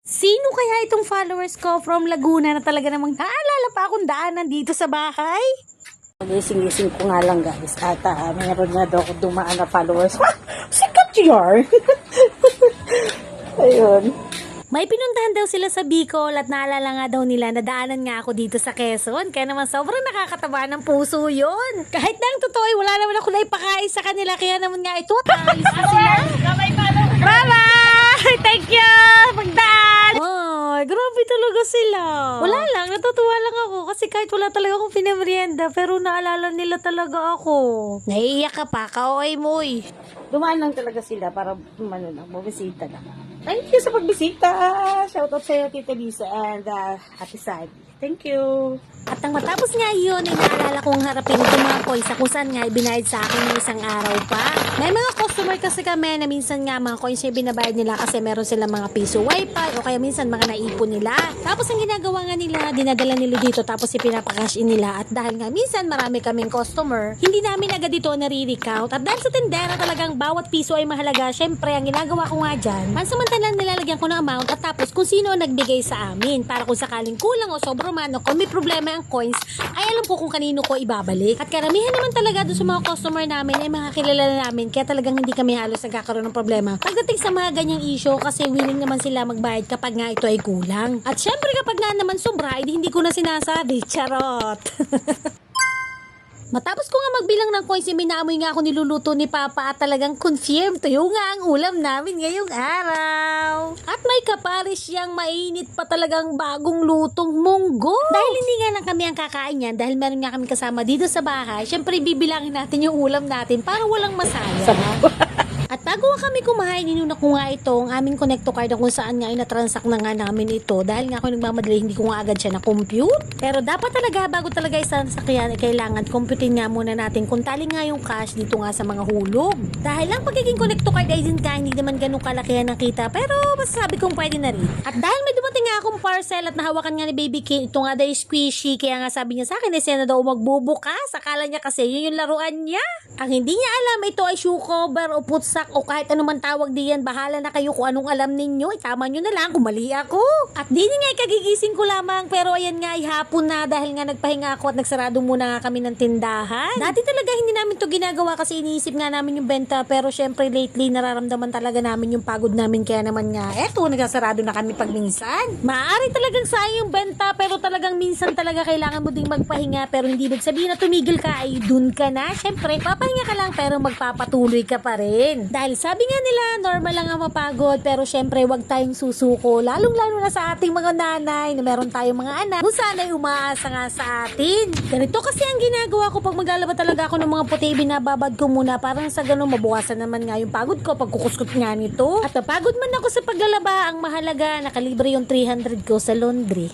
Sino kaya itong followers ko from Laguna na talaga namang naalala pa akong daanan dito sa bahay? Gising-gising ko nga lang guys. At mayroon nga daw ako dumaan na followers. Ha! Sikat yun! Ayun. May pinuntahan daw sila sa Bicol at naalala nga daw nila na daanan nga ako dito sa Quezon. Kaya naman sobrang nakakataba ng puso yun. Kahit na ang totoo ay wala naman ako na ipakain sa kanila. Kaya naman nga ito at naalis na sila. Bye-bye! Thank you! Magdaan! Ay, grabe talaga sila. Wala lang, natutuwa lang ako kasi kahit wala talaga akong pinamerienda pero naalala nila talaga ako. Naiiyak ka pa, kaoy mo eh. Dumaan lang talaga sila para bumisita lang. Thank you sa pagbisita. Shoutout sa'yo, Tita Lisa and Ate Sad. Thank you. At nang matapos nga yun, ay naalala kong harapin itong mga coins sa kung saan nga ibinayad sa akin ng isang araw pa. May mga customer kasi kami na minsan nga mga coins yung binabayad nila kasi meron silang mga piso wifi o kaya minsan mga naipon nila. Tapos ang ginagawa nga nila, dinadala nila dito tapos ipinapakash in nila. At dahil nga minsan marami kaming customer, hindi namin agad ito nare-recount. At dahil sa tendera talagang bawat piso ay mahalaga, syempre ang ginagawa ko nga dyan, pansamantalang nilalagyan ko ng amount at tapos kung sino ang nagbigay sa amin para kung sakaling kulang o sobrang man o kung may problema ang coins, ay alam ko kung kanino ko ibabalik. At karamihan naman talaga doon sa mga customer namin ay mga kilala namin kaya talagang hindi kami halos nagkakaroon ng problema pagdating sa mga ganyang issue kasi willing naman sila magbayad kapag nga ito ay kulang. At syempre kapag nga naman sobra, hindi ko na sinasabi. Charot! Matapos ko nga magbilang ng coins, minaamoy nga ako niluluto ni Papa at talagang confirm tuyo nga ang ulam namin ngayong araw. At may kapares siyang mainit pa talagang bagong lutong munggo. Dahil hindi nga lang kami ang kakain yan, dahil meron nga kami kasama dito sa bahay, syempre bibilangin natin yung ulam natin para walang masaya. At bago nga kami kumain, inuna ko nga ito, ang aming connecto card kung saan nga inatransact na nga namin ito. Dahil nga ako nagmamadali, hindi ko nga agad siya na-compute. Pero dapat talaga, bago talaga isang sakyan, kailangan computein nga muna natin kung tali nga yung cash dito nga sa mga hulog. Dahil ang pagiging connecto card agent ka, hindi naman ganun kalakihan ng kita. Pero masasabi kong pwede na rin. At dahil may dumating nga akong parcel at nahawakan nga ni Baby King, ito nga dahil squishy. Kaya nga sabi niya sa akin, siya na daw magbubukas. Akala niya kasi yun yung laruan niya. Ang hindi niya alam, ito ay shoe cover o putsak o kahit anuman tawag diyan, bahala na kayo kung anong alam ninyo. Tama nyo na lang kung mali ako. At di nga kagigising ko lamang, pero ayan nga ay hapon na dahil nga nagpahinga ako at nagsarado muna nga kami ng tindahan. Dati talaga hindi namin to ginagawa kasi iniisip nga namin yung benta, pero syempre lately nararamdaman talaga namin yung pagod namin kaya naman nga eto nagsasarado na kami pag minsan. Maaari talagang sayang yung benta pero talagang minsan talaga kailangan mo ding magpahinga, pero hindi magsabihin na tumigil ka ay dun ka na. Syempre papahinga ka lang pero magpapatuloy ka pa rin. Dahil sabi nga nila, normal lang ang mapagod, pero syempre wag tayong susuko, lalong-lalo na sa ating mga nanay na meron tayong mga anak kung sana'y umaasa nga sa atin. Ganito kasi ang ginagawa ko pag maglalaba talaga ako ng mga puti, binababad ko muna parang sa ganun mabuwasan naman nga yung pagod ko pag kukuskot nga nito. At napagod man ako sa paglalaba, ang mahalaga nakalibre yung 300 ko sa laundry.